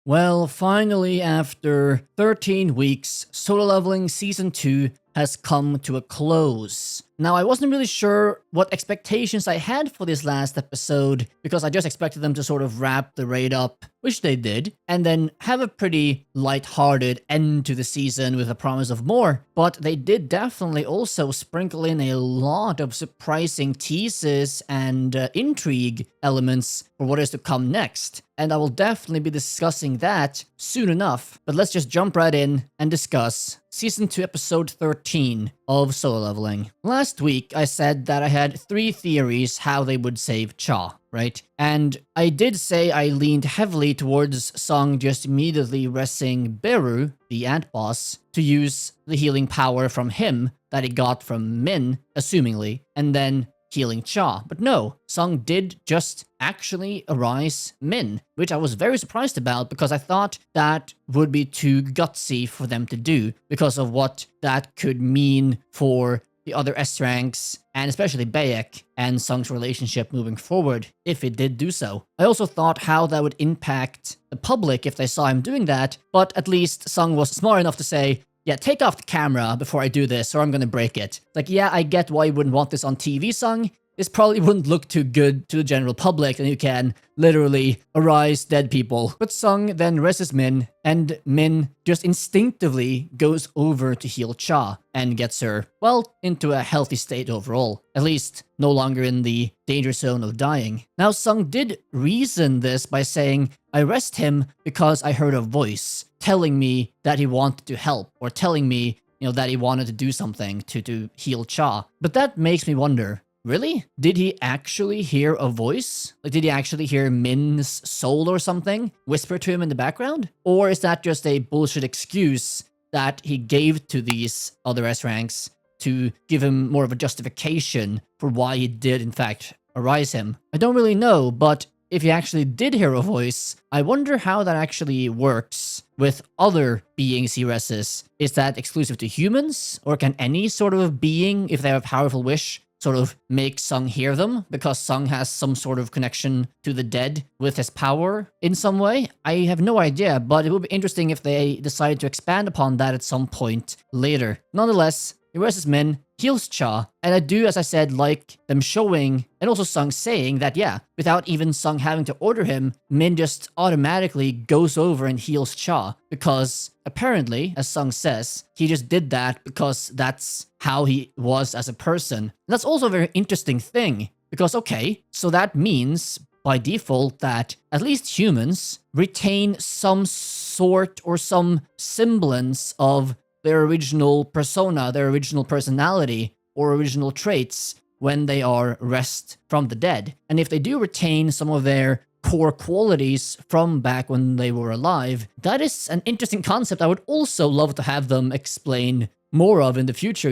Well, finally, after 13 weeks, Solo Leveling Season 2 has come to a close. Now, I wasn't really sure what expectations I had for this last episode, because I just expected them to sort of wrap the raid up, which they did, and then have a pretty light-hearted end to the season with a promise of more. But they did definitely also sprinkle in a lot of surprising teases and intrigue elements for what is to come next. And I will definitely be discussing that soon enough. But let's just jump right in and discuss Season 2, Episode 13 of Solo Leveling. Last week, I said that I had 3 theories how they would save Cha, right? And I did say I leaned heavily towards Sung just immediately resting Beru, the ant boss, to use the healing power from him that he got from Min, assumingly, and then healing Cha. But no, Sung did just actually arise Min, which I was very surprised about because I thought that would be too gutsy for them to do because of what that could mean for the other S ranks, and especially Baek and Sung's relationship moving forward, if it did do so. I also thought how that would impact the public if they saw him doing that, but at least Sung was smart enough to say, yeah, take off the camera before I do this, or I'm gonna break it. Like, yeah, I get why you wouldn't want this on TV, Sung. This probably wouldn't look too good to the general public, and you can literally arise dead people. But Sung then rests Min, and Min just instinctively goes over to heal Cha and gets her, well, into a healthy state overall. At least no longer in the danger zone of dying. Now, Sung did reason this by saying, I rest him because I heard a voice telling me that he wanted to help, or telling me, that he wanted to do something to heal Cha. But that makes me wonder, really? Did he actually hear a voice? Like, did he actually hear Min's soul or something whisper to him in the background? Or is that just a bullshit excuse that he gave to these other S ranks to give him more of a justification for why he did, in fact, arise him? I don't really know, but if he actually did hear a voice, I wonder how that actually works with other beings he rests. Is that exclusive to humans? Or can any sort of being, if they have a powerful wish, sort of make Sung hear them because Sung has some sort of connection to the dead with his power in some way? I have no idea, but it would be interesting if they decide to expand upon that at some point later. Nonetheless, he rests Min, heals Cha, and I do, as I said, like them showing, and also Sung saying that, yeah, without even Sung having to order him, Min just automatically goes over and heals Cha, because apparently, as Sung says, he just did that because that's how he was as a person. And that's also a very interesting thing, because okay, so that means by default that at least humans retain some sort or some semblance of their original persona, their original personality, or original traits when they are rest from the dead. And if they do retain some of their core qualities from back when they were alive, that is an interesting concept I would also love to have them explain more of in the future,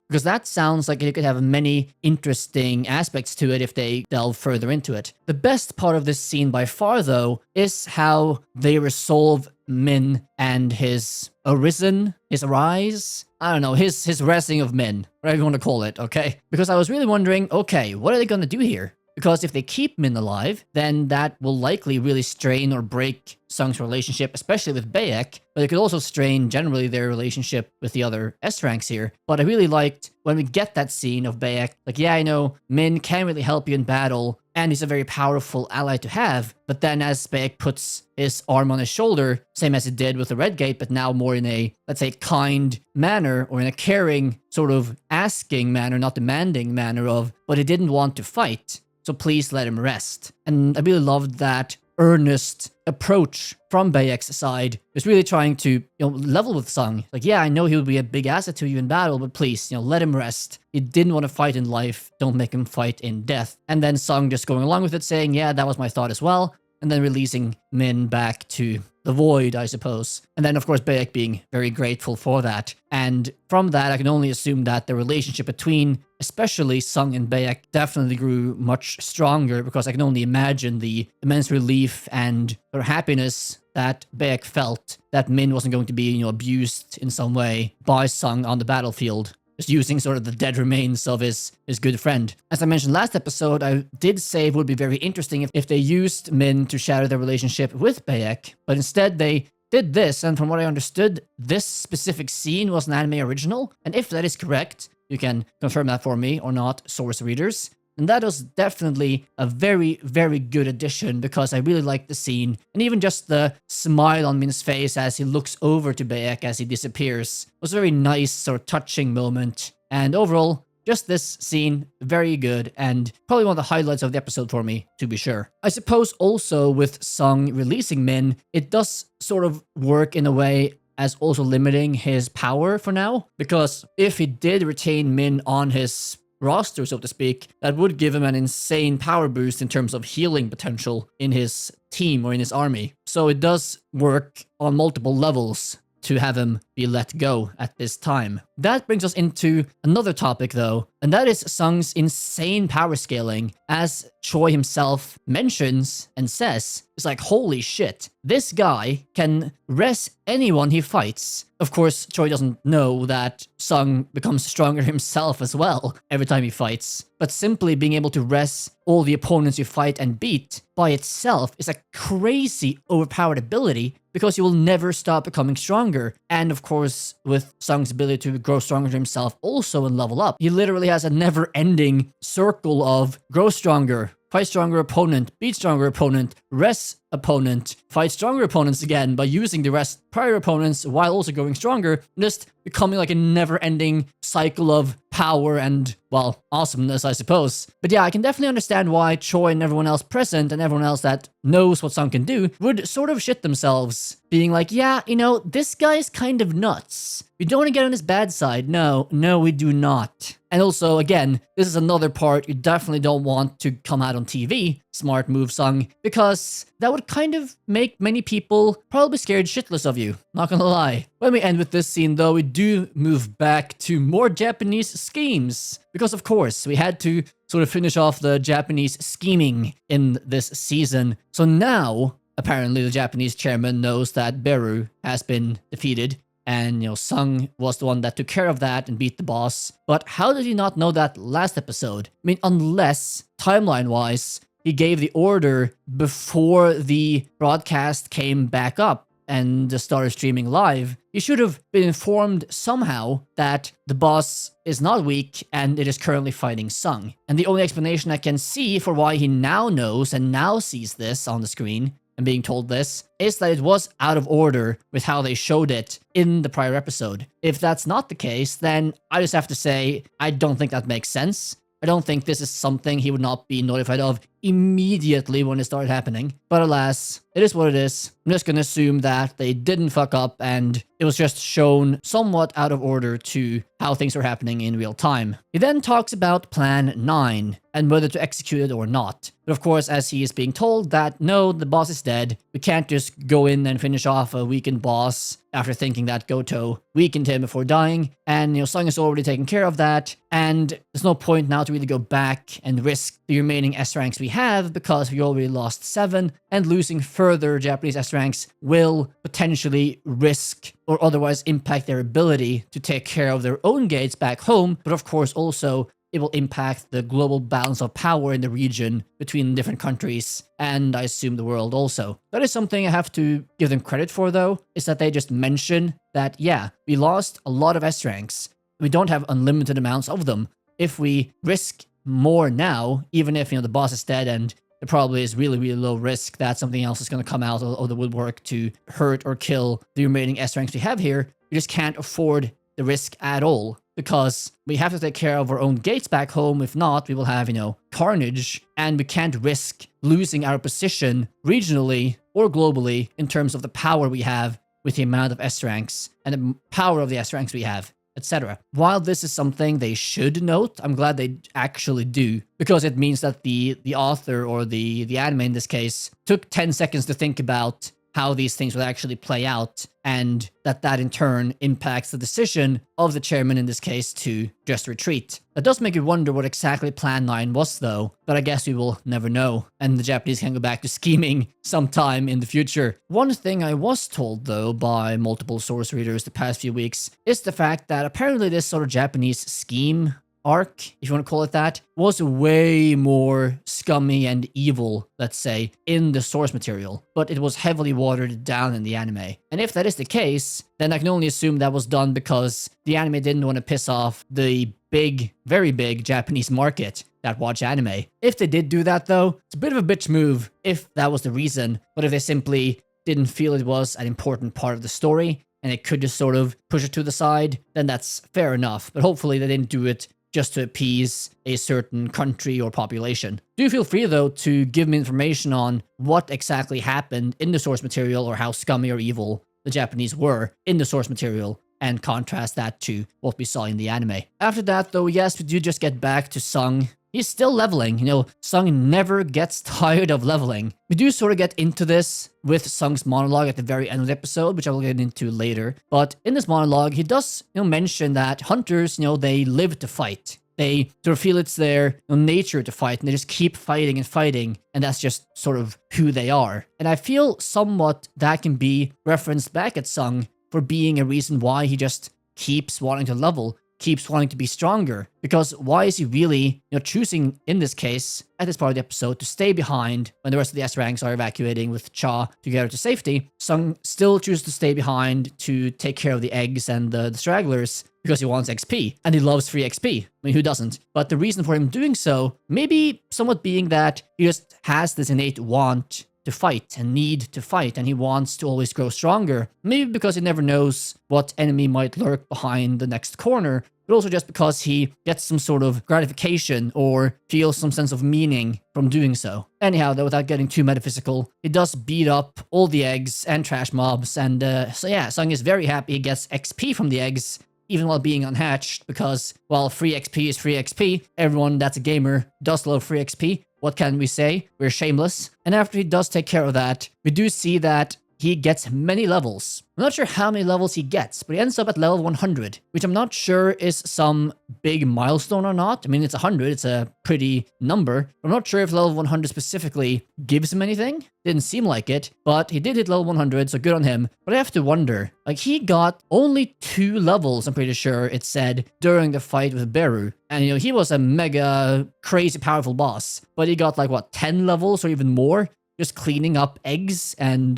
because that sounds like it could have many interesting aspects to it if they delve further into it. The best part of this scene by far, though, is how they resolve Min and his Arisen, his Arise, I don't know, his resting of Min, whatever you want to call it, okay? Because I was really wondering, okay, what are they gonna do here? Because if they keep Min alive, then that will likely really strain or break Sung's relationship, especially with Baek, but it could also strain generally their relationship with the other S ranks here. But I really liked when we get that scene of Baek, like, yeah, I know Min can really help you in battle, and he's a very powerful ally to have, but then as Baek puts his arm on his shoulder, same as he did with the Red Gate, but now more in a, let's say, kind manner, or in a caring, sort of asking manner, not demanding manner of, but he didn't want to fight, so please let him rest. And I really loved that earnest approach from Baek's side. Is really trying to, level with Sung. Like, yeah, I know he would be a big asset to you in battle, but please, let him rest. He didn't want to fight in life. Don't make him fight in death. And then Sung just going along with it, saying, yeah, that was my thought as well. And then releasing Min back to the void, I suppose. And then, of course, Baek being very grateful for that. And from that, I can only assume that the relationship between, especially Sung and Baek, definitely grew much stronger, because I can only imagine the immense relief and happiness that Baek felt that Min wasn't going to be, abused in some way by Sung on the battlefield. just using sort of the dead remains of his good friend. As I mentioned last episode, I did say it would be very interesting if they used Min to shatter their relationship with Baek, but instead they did this, and from what I understood, this specific scene was an anime original, and if that is correct, you can confirm that for me or not, source readers. And that was definitely a very, very good addition because I really liked the scene. And even just the smile on Min's face as he looks over to Baek as he disappears was a very nice, sort of touching moment. And overall, just this scene, very good, and probably one of the highlights of the episode for me, to be sure. I suppose also with Sung releasing Min, it does sort of work in a way as also limiting his power for now. Because if he did retain Min on his roster, so to speak, that would give him an insane power boost in terms of healing potential in his team or in his army. So it does work on multiple levels to have him be let go at this time. That brings us into another topic though, and that is Sung's insane power scaling. As Choi himself mentions and says, it's like, holy shit, this guy can rest anyone he fights. Of course, Choi doesn't know that Sung becomes stronger himself as well every time he fights, but simply being able to rest all the opponents you fight and beat by itself is a crazy overpowered ability because you will never stop becoming stronger. And of course, with Sung's ability to grow stronger himself also and level up, he literally has a never-ending circle of grow stronger, fight stronger opponent, beat stronger opponent, rest opponent, fight stronger opponents again by using the rest prior opponents while also growing stronger, just becoming like a never-ending cycle of power and, well, awesomeness, I suppose. But yeah, I can definitely understand why Choi and everyone else present and everyone else that knows what Sung can do would sort of shit themselves, being like, yeah, you know, this guy's kind of nuts. We don't want to get on his bad side. No, we do not. And also, again, this is another part you definitely don't want to come out on TV, smart move Sung, because that would kind of make many people probably scared shitless of you, not gonna lie. When we end with this scene though, we do move back to more Japanese schemes, because of course, we had to sort of finish off the Japanese scheming in this season. So now, apparently the Japanese chairman knows that Beru has been defeated, and, you know, Sung was the one that took care of that and beat the boss. But how did he not know that last episode? I mean, unless, timeline-wise, he gave the order before the broadcast came back up and started streaming live, he should have been informed somehow that the boss is not weak and it is currently fighting Sung. And the only explanation I can see for why he now knows and now sees this on the screen and being told this is that it was out of order with how they showed it in the prior episode. If that's not the case, then I just have to say, I don't think that makes sense. I don't think this is something he would not be notified of immediately when it started happening. But alas, it is what it is. I'm just gonna assume that they didn't fuck up and it was just shown somewhat out of order to how things were happening in real time. He then talks about Plan 9 and whether to execute it or not. But of course, as he is being told that no, the boss is dead, we can't just go in and finish off a weakened boss after thinking that Goto weakened him before dying. And, you know, Sung has already taken care of that. And there's no point now to really go back and risk the remaining S ranks we have because we already lost 7, and losing further Japanese S ranks will potentially risk or otherwise impact their ability to take care of their own gates back home, but of course also it will impact the global balance of power in the region between different countries, and I assume the world also. That is something I have to give them credit for though, is that they just mention that, yeah, we lost a lot of S ranks. We don't have unlimited amounts of them. If we risk more now, even if, you know, the boss is dead and there probably is really, really low risk that something else is going to come out of the woodwork to hurt or kill the remaining S ranks we have here, we just can't afford the risk at all, because we have to take care of our own gates back home. If not, we will have, you know, carnage, and we can't risk losing our position regionally or globally in terms of the power we have with the amount of S ranks and the power of the S ranks we have, etc. While this is something they should note, I'm glad they actually do, because it means that the author or the anime in this case took 10 seconds to think about how these things would actually play out, and that in turn impacts the decision of the chairman in this case to just retreat. That does make you wonder what exactly Plan 9 was though, but I guess we will never know, and the Japanese can go back to scheming sometime in the future. One thing I was told though by multiple source readers the past few weeks is the fact that apparently this sort of Japanese scheme arc, if you want to call it that, was way more scummy and evil, let's say, in the source material, but it was heavily watered down in the anime. And if that is the case, then I can only assume that was done because the anime didn't want to piss off the big, very big Japanese market that watch anime. If they did do that though, it's a bit of a bitch move if that was the reason, but if they simply didn't feel it was an important part of the story and it could just sort of push it to the side, then that's fair enough. But hopefully they didn't do it just to appease a certain country or population. Do feel free though to give me information on what exactly happened in the source material or how scummy or evil the Japanese were in the source material and contrast that to what we saw in the anime. After that though, yes, we do just get back to Sung. He's still leveling. You know, Sung never gets tired of leveling. We do sort of get into this with Sung's monologue at the very end of the episode, which I will get into later. But in this monologue, he does, mention that hunters, they live to fight. They sort of feel it's their nature to fight, and they just keep fighting and fighting, and that's just sort of who they are. And I feel somewhat that can be referenced back at Sung for being a reason why he just keeps wanting to level, keeps wanting to be stronger. Because why is he really, choosing in this case, at this part of the episode, to stay behind when the rest of the S ranks are evacuating with Cha to get her to safety? Sung still chooses to stay behind to take care of the eggs and the stragglers because he wants XP, and he loves free XP. I mean, who doesn't? But the reason for him doing so, maybe somewhat being that he just has this innate want to fight and need to fight, and he wants to always grow stronger. Maybe because he never knows what enemy might lurk behind the next corner, but also just because he gets some sort of gratification or feels some sense of meaning from doing so. Anyhow, though, without getting too metaphysical, he does beat up all the eggs and trash mobs, and so yeah, Sung is very happy he gets XP from the eggs, even while being unhatched, because while free XP is free XP, everyone that's a gamer does love free XP. What can we say? We're shameless. And after he does take care of that, we do see that he gets many levels. I'm not sure how many levels he gets, but he ends up at level 100, which I'm not sure is some big milestone or not. I mean, it's 100, it's a pretty number. I'm not sure if level 100 specifically gives him anything. Didn't seem like it, but he did hit level 100, so good on him. But I have to wonder, he got only 2 levels, I'm pretty sure it said, during the fight with Beru. And, he was a mega crazy powerful boss, but he got 10 levels or even more just cleaning up eggs and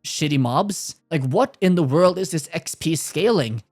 shitty mobs. What in the world is this XP scaling?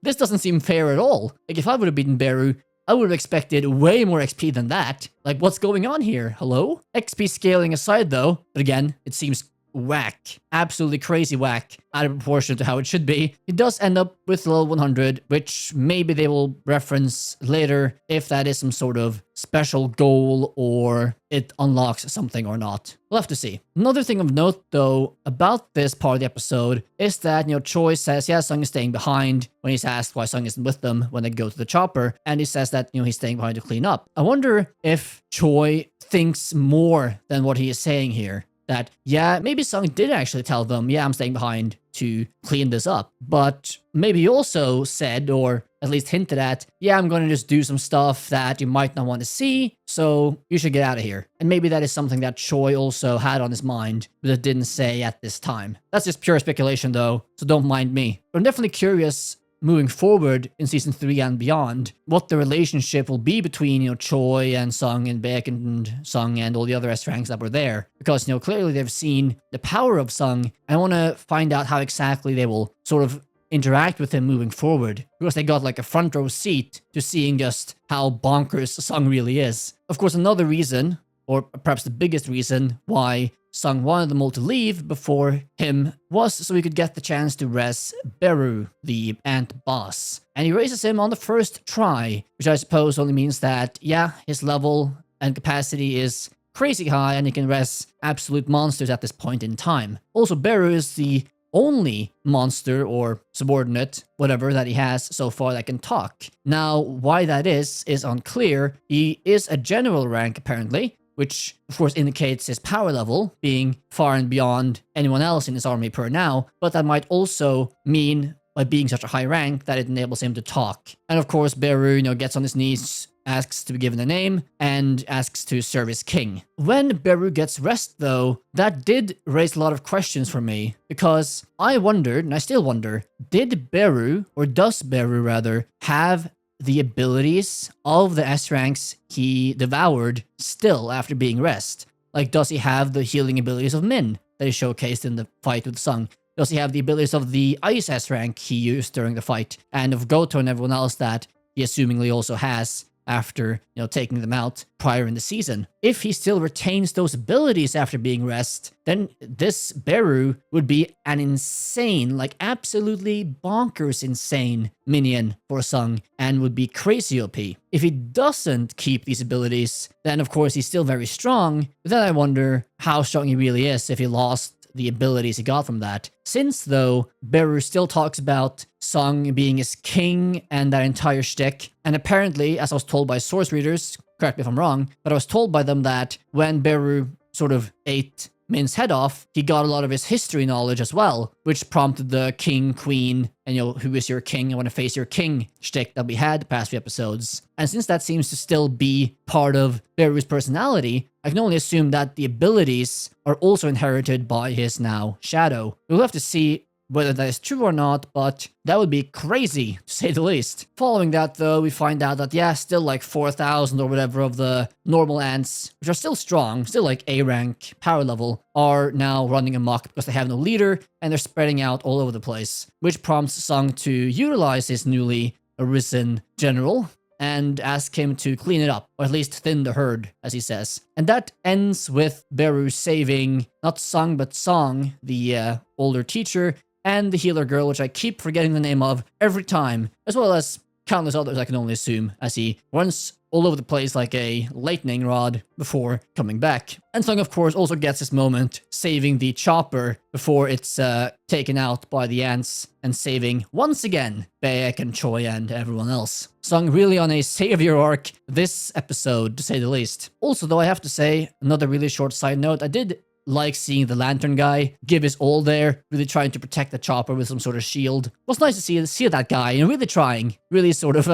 This doesn't seem fair at all. If I would have beaten Beru, I would have expected way more XP than that. What's going on here? Hello? XP scaling aside though, but again, it seems whack. Absolutely crazy whack. Out of proportion to how it should be. It does end up with level 100, which maybe they will reference later if that is some sort of special goal or it unlocks something or not. We'll have to see. Another thing of note though about this part of the episode is that, Choi says, yeah, Sung is staying behind when he's asked why Sung isn't with them when they go to the chopper. And he says that, he's staying behind to clean up. I wonder if Choi thinks more than what he is saying here. That, yeah, maybe Sung did actually tell them, yeah, I'm staying behind to clean this up. But maybe he also said, or at least hinted at, yeah, I'm going to just do some stuff that you might not want to see, so you should get out of here. And maybe that is something that Choi also had on his mind, but it didn't say at this time. That's just pure speculation though, so don't mind me. But I'm definitely curious moving forward in season 3 and beyond, what the relationship will be between, Choi and Sung and Baek and Sung and all the other S ranks that were there. Because, clearly they've seen the power of Sung. I want to find out how exactly they will sort of interact with him moving forward. Because they got a front row seat to seeing just how bonkers Sung really is. Of course, another reason, or perhaps the biggest reason why Sung wanted them all to leave before him was so he could get the chance to res Beru, the ant boss. And he raises him on the first try, which I suppose only means that, yeah, his level and capacity is crazy high and he can res absolute monsters at this point in time. Also, Beru is the only monster or subordinate, whatever, that he has so far that can talk. Now, why that is unclear. He is a general rank, apparently, which of course indicates his power level being far and beyond anyone else in his army per now, but that might also mean by being such a high rank that it enables him to talk. And of course, Beru, gets on his knees, asks to be given a name, and asks to serve his king. When Beru gets rest, though, that did raise a lot of questions for me, because I wondered, and I still wonder, did Beru, or does Beru rather, have the abilities of the S ranks he devoured still after being rest? Like, does he have the healing abilities of Min that he showcased in the fight with Sung? Does he have the abilities of the Ice S rank he used during the fight, and of Goto and everyone else that he assumingly also has after, taking them out prior in the season? If he still retains those abilities after being rest, then this Beru would be an insane, like absolutely bonkers insane minion for Sung, and would be crazy OP. If he doesn't keep these abilities, then of course he's still very strong, but then I wonder how strong he really is if he lost the abilities he got from that. Since, though, Beru still talks about Sung being his king and that entire shtick, and apparently, as I was told by source readers, correct me if I'm wrong, but I was told by them that when Beru sort of ate Min's head off, he got a lot of his history knowledge as well, which prompted the king, queen, and who is your king, I want to face your king shtick that we had the past few episodes. And since that seems to still be part of Beru's personality, I can only assume that the abilities are also inherited by his now shadow. We'll have to see whether that is true or not, but that would be crazy, to say the least. Following that, though, we find out that, still like 4,000 or whatever of the normal ants, which are still strong, still like A rank power level, are now running amok because they have no leader, and they're spreading out all over the place, which prompts Sung to utilize his newly arisen general and ask him to clean it up, or at least thin the herd, as he says. And that ends with Beru saving not Sung, but Song, the older teacher, and the healer girl, which I keep forgetting the name of every time, as well as countless others I can only assume, as he runs all over the place like a lightning rod before coming back. And Sung, of course, also gets this moment saving the chopper before it's taken out by the ants, and saving, once again, Baek and Choi and everyone else. Sung really on a savior arc this episode, to say the least. Also, though, I have to say, another really short side note, I did like seeing the lantern guy give his all there, really trying to protect the chopper with some sort of shield. It was nice to see that guy, and really trying, really sort of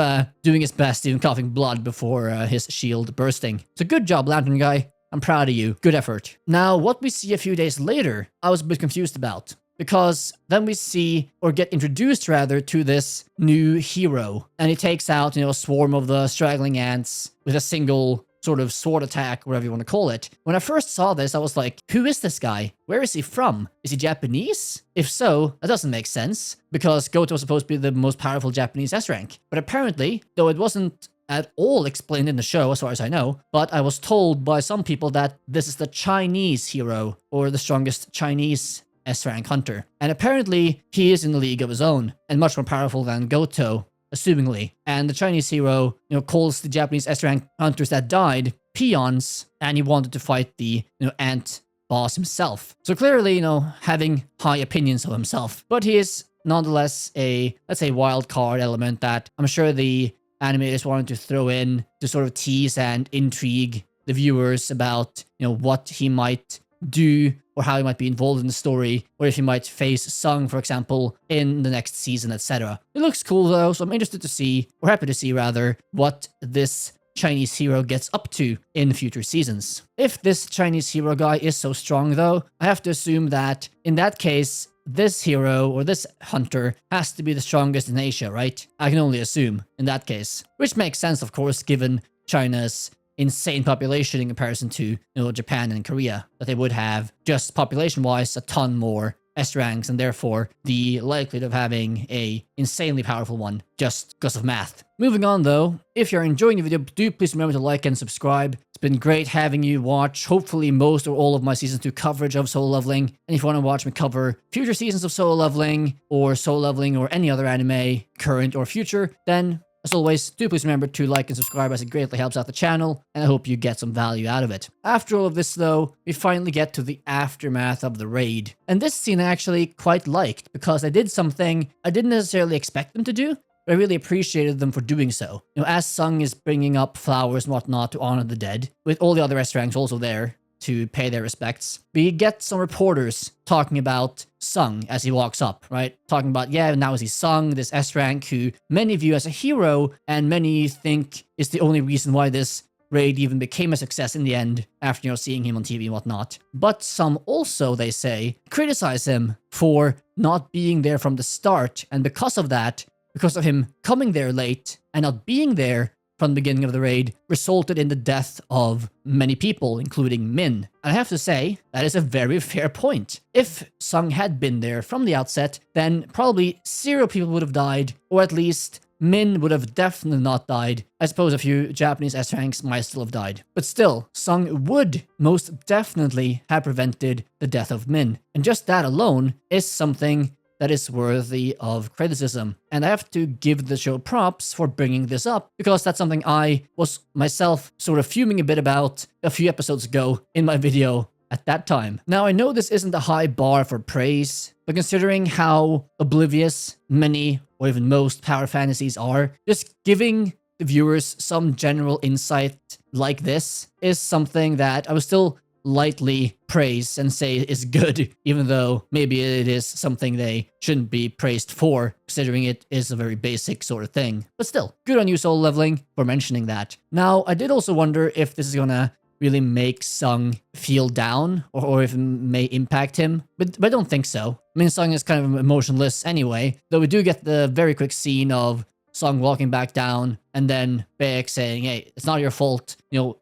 doing his best, even coughing blood before his shield bursting. So good job, lantern guy. I'm proud of you. Good effort. Now, what we see a few days later, I was a bit confused about, because then we see, or get introduced rather, to this new hero, and he takes out, a swarm of the straggling ants with a single sort of sword attack, whatever you want to call it. When I first saw this, I was like, who is this guy? Where is he from? Is he Japanese? If so, that doesn't make sense, because Goto was supposed to be the most powerful Japanese S rank. But apparently, though it wasn't at all explained in the show, as far as I know, but I was told by some people that this is the Chinese hero, or the strongest Chinese S rank hunter. And apparently, he is in a league of his own, and much more powerful than Goto, assumingly. And the Chinese hero, calls the Japanese S-rank hunters that died peons, and he wanted to fight the, ant boss himself. So clearly, having high opinions of himself. But he is nonetheless a, let's say, wild card element that I'm sure the animators wanted to throw in to sort of tease and intrigue the viewers about, what he might do, or how he might be involved in the story, or if he might face Sung, for example, in the next season, etc. It looks cool though, so I'm interested to see, or happy to see rather, what this Chinese hero gets up to in future seasons. If this Chinese hero guy is so strong though, I have to assume that, in that case, this hero, or this hunter, has to be the strongest in Asia, right? I can only assume, in that case. Which makes sense, of course, given China's insane population in comparison to, Japan and Korea, that they would have, just population-wise, a ton more S-ranks, and therefore the likelihood of having a insanely powerful one, just because of math. Moving on though, if you're enjoying the video, do please remember to like and subscribe. It's been great having you watch, hopefully most or all of my Season 2 coverage of Solo Leveling, and if you want to watch me cover future seasons of Solo Leveling, or any other anime, current or future, then as always, do please remember to like and subscribe, as it greatly helps out the channel, and I hope you get some value out of it. After all of this though, we finally get to the aftermath of the raid. And this scene I actually quite liked, because I did something I didn't necessarily expect them to do, but I really appreciated them for doing so. As Sung is bringing up flowers and whatnot to honor the dead, with all the other S ranks also there to pay their respects, we get some reporters talking about Sung as he walks up, right? Talking about, yeah, now is he Sung, this S rank who many view as a hero, and many think is the only reason why this raid even became a success in the end after, seeing him on TV and whatnot. But some also, they say, criticize him for not being there from the start, and because of that, because of him coming there late and not being there from the beginning of the raid, resulted in the death of many people, including Min. And I have to say, that is a very fair point. If Sung had been there from the outset, then probably 0 people would have died, or at least Min would have definitely not died. I suppose a few Japanese S ranks might still have died. But still, Sung would most definitely have prevented the death of Min. And just that alone is something that is worthy of criticism. And I have to give the show props for bringing this up, because that's something I was myself sort of fuming a bit about a few episodes ago in my video at that time. Now, I know this isn't a high bar for praise, but considering how oblivious many or even most power fantasies are, just giving the viewers some general insight like this is something that I would still lightly praise and say is good, even though maybe it is something they shouldn't be praised for, considering it is a very basic sort of thing. But still, good on you, Soul Leveling, for mentioning that. Now, I did also wonder if this is gonna really make Sung feel down, or if it may impact him, but I don't think so. I mean, Sung is kind of emotionless anyway, though we do get the very quick scene of Sung walking back down, and then Baek saying, hey, it's not your fault,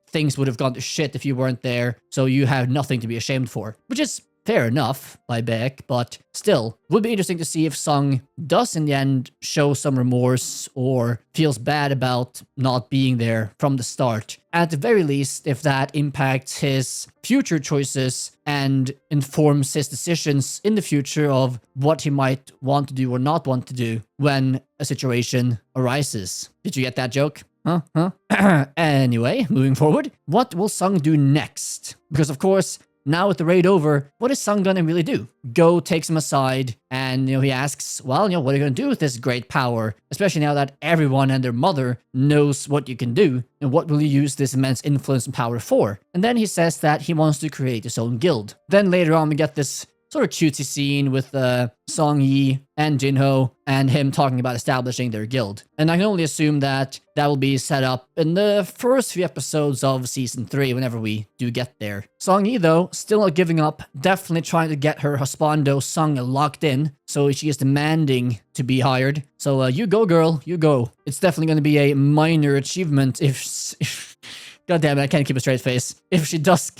things would have gone to shit if you weren't there, so you have nothing to be ashamed for. Which is fair enough by Baek, but still, would be interesting to see if Sung does in the end show some remorse or feels bad about not being there from the start. At the very least, if that impacts his future choices and informs his decisions in the future of what he might want to do or not want to do when a situation arises. Did you get that joke? Huh? Anyway, moving forward, what will Sung do next? Because of course, now with the raid over, what is Sung gonna really do? Go takes him aside and, he asks, well, what are you gonna do with this great power? Especially now that everyone and their mother knows what you can do, and what will you use this immense influence and power for? And then he says that he wants to create his own guild. Then later on, we get this sort of cutesy scene with Song Yi and Jinho and him talking about establishing their guild. And I can only assume that that will be set up in the first few episodes of Season 3 whenever we do get there. Song Yi, though, still not giving up, definitely trying to get her husbando Sung locked in, so she is demanding to be hired. So you go, girl, you go. It's definitely going to be a minor achievement if God damn it, I can't keep a straight face. If she does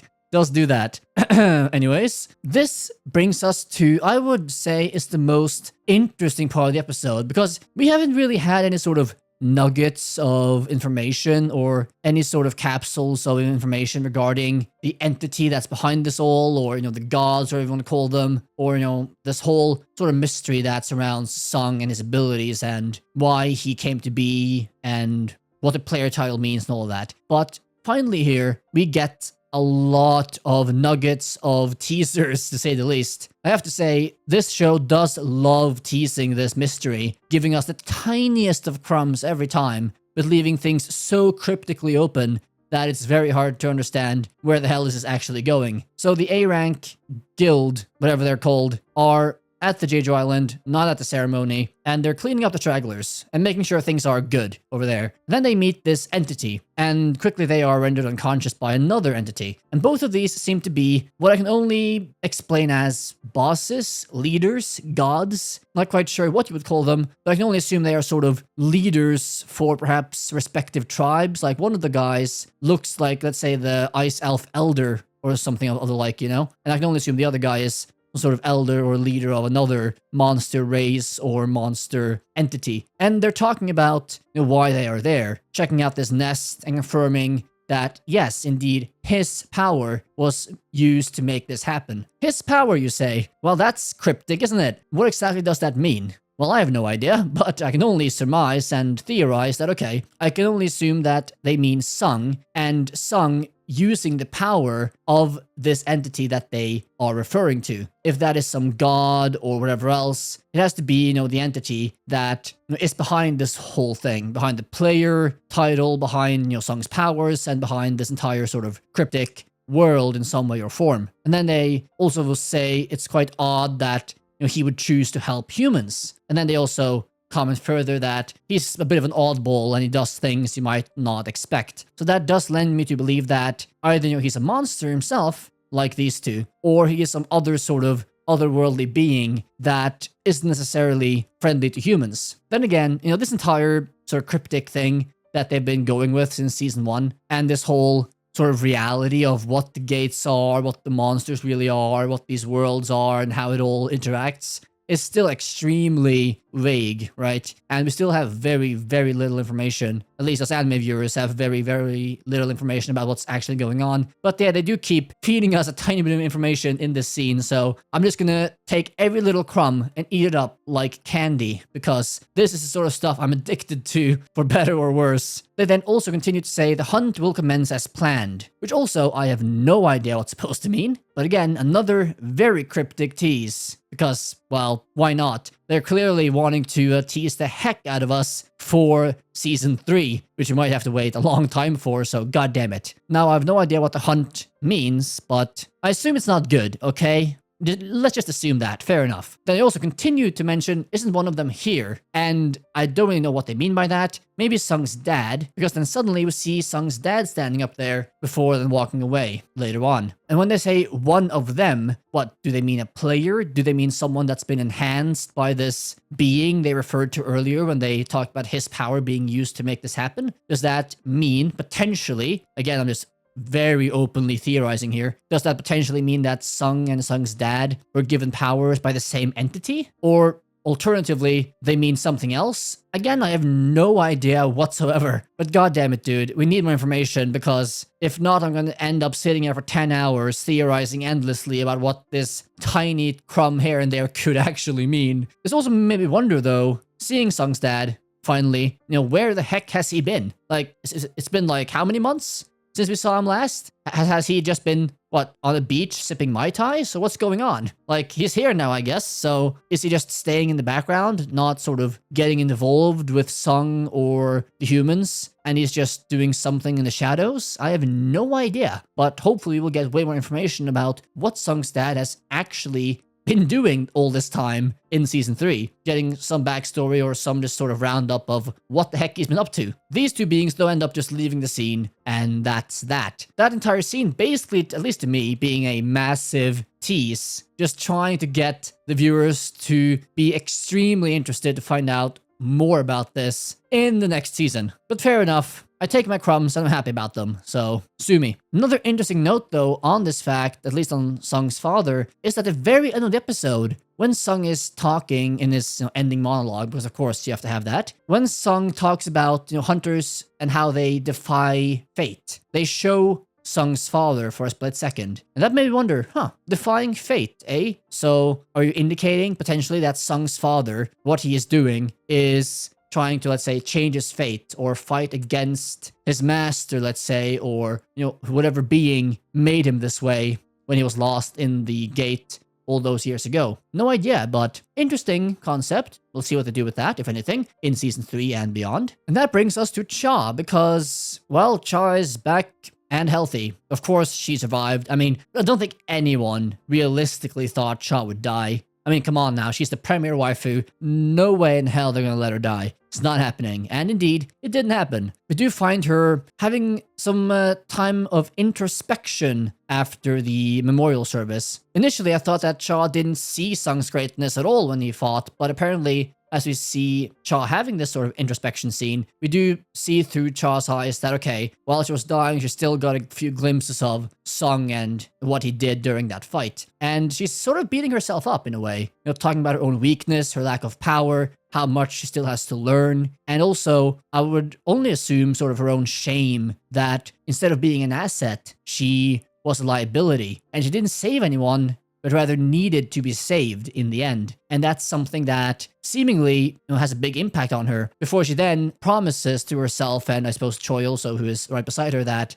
do that. Anyways, this brings us to, I would say, is the most interesting part of the episode, because we haven't really had any sort of nuggets of information or any sort of capsules of information regarding the entity that's behind this all, or, the gods, or whatever you want to call them, or, this whole sort of mystery that surrounds Sung and his abilities and why he came to be and what the player title means and all of that. But finally here, we get a lot of nuggets of teasers, to say the least. I have to say, this show does love teasing this mystery, giving us the tiniest of crumbs every time, but leaving things so cryptically open that it's very hard to understand where the hell is this actually going. So the A-rank guild, whatever they're called, are at the Jeju Island, not at the ceremony, and they're cleaning up the stragglers and making sure things are good over there. Then they meet this entity, and quickly they are rendered unconscious by another entity. And both of these seem to be what I can only explain as bosses, leaders, gods. Not quite sure what you would call them, but I can only assume they are sort of leaders for perhaps respective tribes. Like one of the guys looks like, let's say, the Ice Elf Elder or something of the like, And I can only assume the other guy is sort of elder or leader of another monster race or monster entity. And they're talking about why they are there, checking out this nest and confirming that, yes, indeed, his power was used to make this happen. His power, you say? Well, that's cryptic, isn't it? What exactly does that mean? Well, I have no idea, but I can only surmise and theorize that, okay, I can only assume that they mean Sung, and Sung using the power of this entity that they are referring to. If that is some god or whatever else, it has to be, the entity that is behind this whole thing, behind the player title, behind, Sung's powers, and behind this entire sort of cryptic world in some way or form. And then they also will say it's quite odd that he would choose to help humans. And then they also comment further that he's a bit of an oddball and he does things you might not expect. So that does lend me to believe that either he's a monster himself, like these two, or he is some other sort of otherworldly being that isn't necessarily friendly to humans. Then again, this entire sort of cryptic thing that they've been going with since season 1, and this whole sort of reality of what the gates are, what the monsters really are, what these worlds are, and how it all interacts, is still extremely vague, right? And we still have very, very little information. At least us anime viewers have very, very little information about what's actually going on. But yeah, they do keep feeding us a tiny bit of information in this scene. So I'm just gonna take every little crumb and eat it up like candy, because this is the sort of stuff I'm addicted to, for better or worse. They then also continue to say the hunt will commence as planned, which also I have no idea what's supposed to mean. But again, another very cryptic tease, because, well, why not? They're clearly wanting to tease the heck out of us for season 3, which we might have to wait a long time for, so goddamn it. Now, I have no idea what the hunt means, but I assume it's not good, okay? Let's just assume that. Fair enough. Then they also continue to mention, isn't one of them here? And I don't really know what they mean by that. Maybe Sung's dad, because then suddenly we see Sung's dad standing up there before then walking away later on. And when they say one of them, what, do they mean a player? Do they mean someone that's been enhanced by this being they referred to earlier when they talked about his power being used to make this happen? Does that mean potentially, again, I'm just very openly theorizing here, does that potentially mean that Sung and Sung's dad were given powers by the same entity? Or alternatively, they mean something else? Again, I have no idea whatsoever. But goddamn it, dude, we need more information, because if not, I'm going to end up sitting here for 10 hours theorizing endlessly about what this tiny crumb here and there could actually mean. This also made me wonder, though, seeing Sung's dad, finally, where the heck has he been? Like, it's been like how many months since we saw him last? Has he just been, what, on a beach sipping Mai Tai? So what's going on? Like, he's here now, I guess. So is he just staying in the background, not sort of getting involved with Sung or the humans, and he's just doing something in the shadows? I have no idea. But hopefully we'll get way more information about what Sung's dad has actually been doing all this time in season 3, getting some backstory or some just sort of roundup of what the heck he's been up to. These two beings though end up just leaving the scene, and that's that. That entire scene basically, at least to me, being a massive tease, just trying to get the viewers to be extremely interested to find out more about this in the next season. But fair enough. I take my crumbs and I'm happy about them, so sue me. Another interesting note though on this fact, at least on Sung's father, is that at the very end of the episode, when Sung is talking in his ending monologue, because of course you have to have that, when Sung talks about hunters and how they defy fate, they show Sung's father for a split second. And that made me wonder, defying fate, eh? So are you indicating potentially that Sung's father, what he is doing, is trying to, let's say, change his fate or fight against his master, let's say, or, whatever being made him this way when he was lost in the gate all those years ago? No idea, but interesting concept. We'll see what they do with that, if anything, in season 3 and beyond. And that brings us to Cha, because, well, Cha is back and healthy. Of course, she survived. I mean, I don't think anyone realistically thought Cha would die. I mean, come on now, she's the premier waifu. No way in hell they're gonna let her die. It's not happening. And indeed, it didn't happen. We do find her having some time of introspection after the memorial service. Initially, I thought that Cha didn't see Sung's greatness at all when he fought, but apparently, as we see Cha having this sort of introspection scene, we do see through Cha's eyes that, okay, while she was dying, she still got a few glimpses of Sung and what he did during that fight. And she's sort of beating herself up in a way, talking about her own weakness, her lack of power, how much she still has to learn, and also, I would only assume sort of her own shame that instead of being an asset, she was a liability, and she didn't save anyone, but rather needed to be saved in the end. And that's something that seemingly has a big impact on her, before she then promises to herself, and I suppose Choi also, who is right beside her, that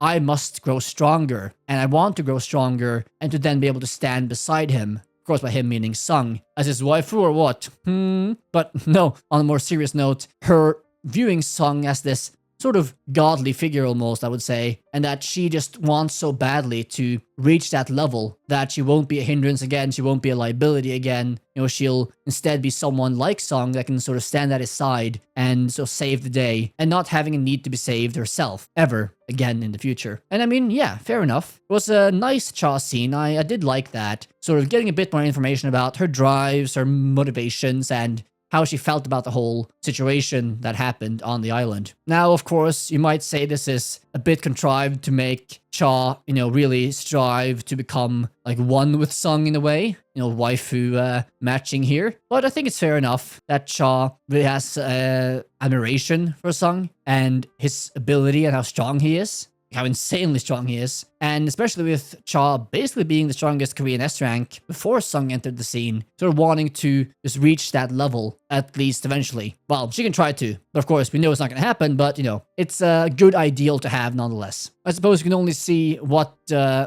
I must grow stronger, and I want to grow stronger, and to then be able to stand beside him. Of course, by him meaning Sung, as his waifu or what? But no, on a more serious note, her viewing Sung as this sort of godly figure almost, I would say, and that she just wants so badly to reach that level that she won't be a hindrance again, she won't be a liability again. She'll instead be someone like Song that can sort of stand at his side and sort of save the day, and not having a need to be saved herself ever again in the future. And I mean, yeah, fair enough. It was a nice Cha scene. I did like that. Sort of getting a bit more information about her drives, her motivations, and how she felt about the whole situation that happened on the island. Now, of course, you might say this is a bit contrived to make Cha, really strive to become like one with Sung in a way, waifu matching here. But I think it's fair enough that Cha really has admiration for Sung and his ability and how strong he is. How insanely strong he is. And especially with Cha basically being the strongest Korean S rank before Sung entered the scene, sort of wanting to just reach that level, at least eventually. Well, she can try to, but of course we know it's not going to happen, but it's a good ideal to have nonetheless. I suppose you can only see what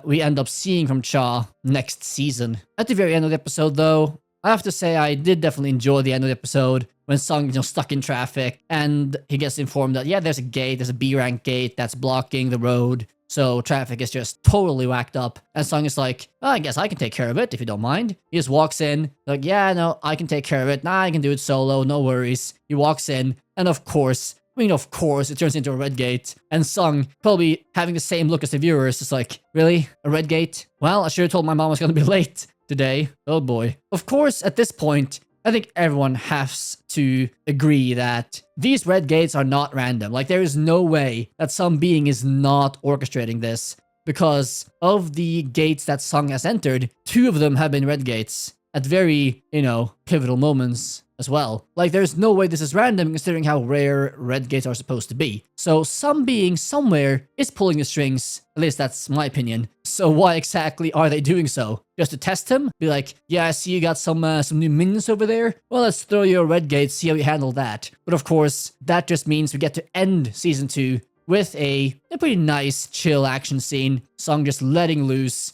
we end up seeing from Cha next season. At the very end of the episode though, I have to say I did definitely enjoy the end of the episode when Sung, stuck in traffic and he gets informed that, yeah, there's a B rank gate that's blocking the road. So traffic is just totally whacked up. And Sung is like, I guess I can take care of it if you don't mind. He just walks in, like, yeah, no, I can take care of it. Nah, I can do it solo, no worries. He walks in, and of course, it turns into a red gate. And Sung, probably having the same look as the viewers, is like, really? A red gate? Well, I should have told my mom I was gonna be late today. Oh boy. Of course, at this point, I think everyone has to agree that these red gates are not random. Like, there is no way that some being is not orchestrating this, because of the gates that Sung has entered, 2 of them have been red gates at very, pivotal moments as well. Like, there's no way this is random considering how rare red gates are supposed to be. So some being somewhere is pulling the strings, at least that's my opinion. So why exactly are they doing so? Just to test him? Be like, yeah, I see you got some new minions over there. Well, let's throw you a red gate, see how you handle that. But of course, that just means we get to end season 2 with a pretty nice, chill action scene. Sung just letting loose,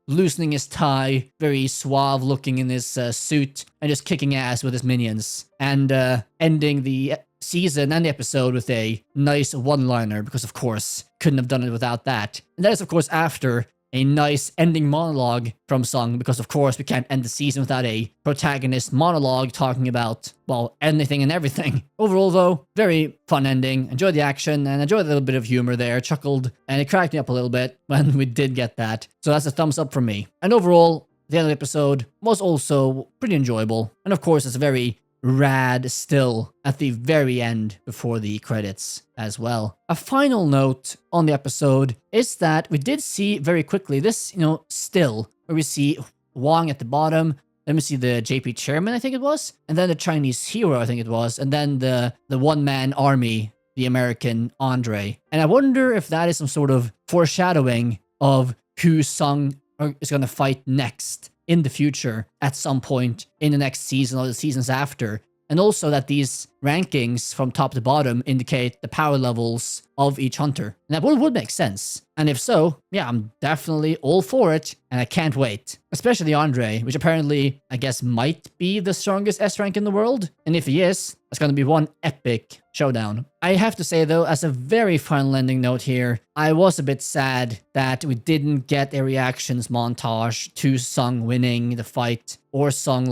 loosening his tie, very suave looking in his suit, and just kicking ass with his minions. And ending the season and the episode with a nice one-liner, because of course, couldn't have done it without that. And that is of course after a nice ending monologue from Sung, because of course we can't end the season without a protagonist monologue talking about, well, anything and everything. Overall though, very fun ending. Enjoyed the action and enjoyed a little bit of humor there, chuckled, and it cracked me up a little bit when we did get that. So that's a thumbs up from me. And overall, the end of the episode was also pretty enjoyable. And of course, it's a very rad still at the very end before the credits as well. A final note on the episode is that we did see very quickly this, still where we see Wang at the bottom, then we see the JP chairman, I think it was, and then the Chinese hero, I think it was, and then the one-man army, the American Andre. And I wonder if that is some sort of foreshadowing of who Sung is going to fight next in the future at some point in the next season or the seasons after. And also that these rankings from top to bottom indicate the power levels of each hunter. And that would make sense. And if so, yeah, I'm definitely all for it, and I can't wait. Especially Andre, which apparently, I guess, might be the strongest S rank in the world. And if he is, it's going to be one epic showdown. I have to say though, as a very final ending note here, I was a bit sad that we didn't get a reactions montage to Sung winning the fight, or Sung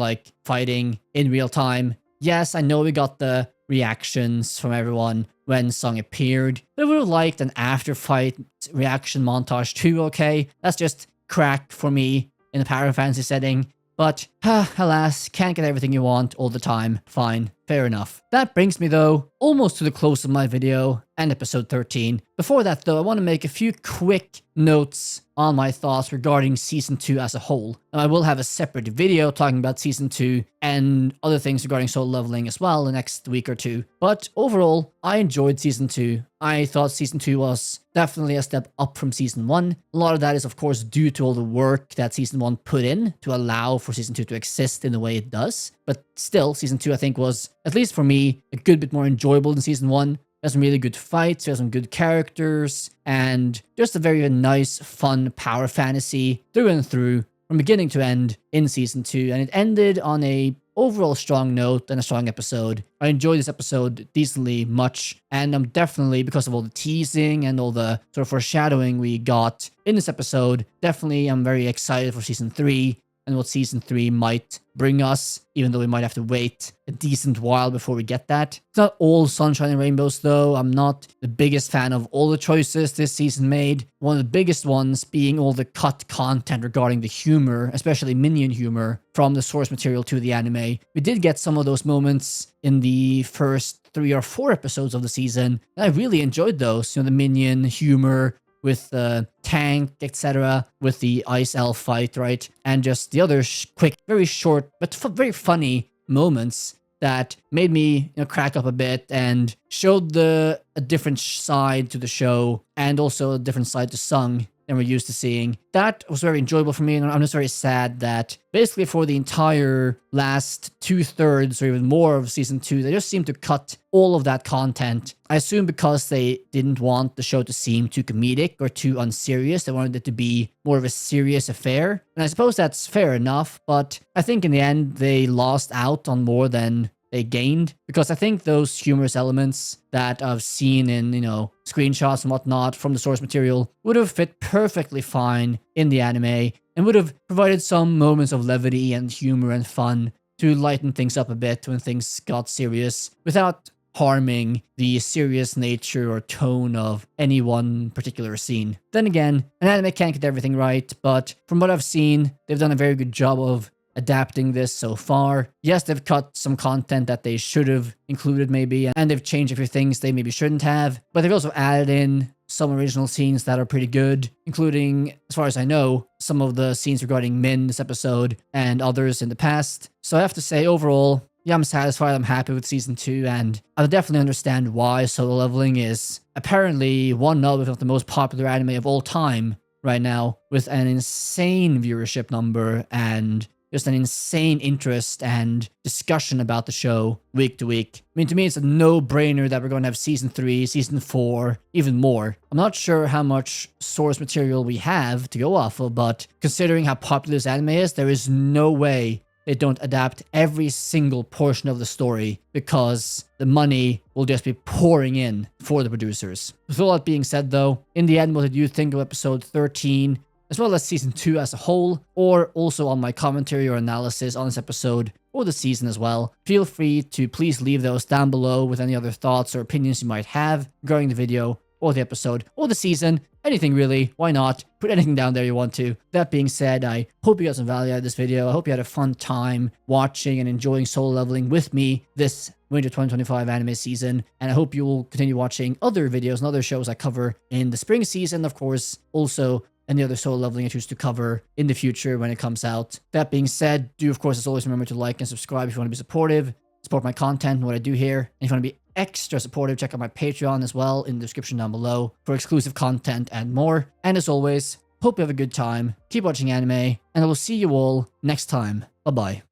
fighting in real time. Yes, I know we got the reactions from everyone when Sung appeared, but I would have liked an after-fight reaction montage too, okay? That's just crack for me in a Power Fantasy setting. But, alas, can't get everything you want all the time. Fine, fair enough. That brings me, though, almost to the close of my video and episode 13. Before that, though, I want to make a few quick notes on my thoughts regarding Season 2 as a whole. Now, I will have a separate video talking about Season 2 and other things regarding solo leveling as well the next week or two. But overall, I enjoyed Season 2. I thought Season 2 was definitely a step up from Season 1. A lot of that is, of course, due to all the work that Season 1 put in to allow for Season 2 to exist in the way it does. But still, Season 2, I think, was, at least for me, a good bit more enjoyable than Season 1. There's some really good fights, there's some good characters, and just a very nice, fun power fantasy through and through, from beginning to end in season 2, and it ended on a overall strong note and a strong episode. I enjoyed this episode decently much, and I'm definitely, because of all the teasing and all the sort of foreshadowing we got in this episode, definitely I'm very excited for season 3 and what season 3 might bring us, even though we might have to wait a decent while before we get that. It's not all sunshine and rainbows though. I'm not the biggest fan of all the choices this season made. One of the biggest ones being all the cut content regarding the humor, especially minion humor, from the source material to the anime. We did get some of those moments in the first 3 or 4 episodes of the season, and I really enjoyed those. You know, the minion humor, with the tank, etc., with the ice elf fight, right? And just the other quick, very short, but very funny moments that made me, crack up a bit and showed a different side to the show, and also a different side to Sung than we're used to seeing. That was very enjoyable for me, and I'm just very sad that basically for the entire last 2/3 or even more of season 2, they just seemed to cut all of that content. I assume because they didn't want the show to seem too comedic or too unserious. They wanted it to be more of a serious affair. And I suppose that's fair enough, but I think in the end they lost out on more than they gained, because I think those humorous elements that I've seen in, screenshots and whatnot from the source material would have fit perfectly fine in the anime and would have provided some moments of levity and humor and fun to lighten things up a bit when things got serious without harming the serious nature or tone of any one particular scene. Then again, an anime can't get everything right, but from what I've seen, they've done a very good job of adapting this so far. Yes, they've cut some content that they should have included maybe, and they've changed a few things they maybe shouldn't have, but they've also added in some original scenes that are pretty good, including, as far as I know, some of the scenes regarding Min this episode and others in the past. So I have to say, overall, yeah, I'm satisfied, I'm happy with season 2, and I definitely understand why Solo Leveling is apparently one of, if not the most popular anime of all time right now, with an insane viewership number and just an insane interest and discussion about the show week to week. I mean, to me, it's a no-brainer that we're going to have season 3, season 4, even more. I'm not sure how much source material we have to go off of, but considering how popular this anime is, there is no way they don't adapt every single portion of the story, because the money will just be pouring in for the producers. With all that being said though, in the end, what did you think of episode 13? As well as season 2 as a whole, or also on my commentary or analysis on this episode, or the season as well. Feel free to please leave those down below with any other thoughts or opinions you might have regarding the video, or the episode, or the season. Anything really, why not? Put anything down there you want to. That being said, I hope you got some value out of this video. I hope you had a fun time watching and enjoying Solo Leveling with me this Winter 2025 anime season, and I hope you will continue watching other videos and other shows I cover in the spring season, of course, also any other Solo Leveling I choose to cover in the future when it comes out. That being said, do of course as always remember to like and subscribe if you want to be supportive, support my content and what I do here. And if you want to be extra supportive, check out my Patreon as well in the description down below for exclusive content and more. And as always, hope you have a good time, keep watching anime, and I will see you all next time. Bye bye.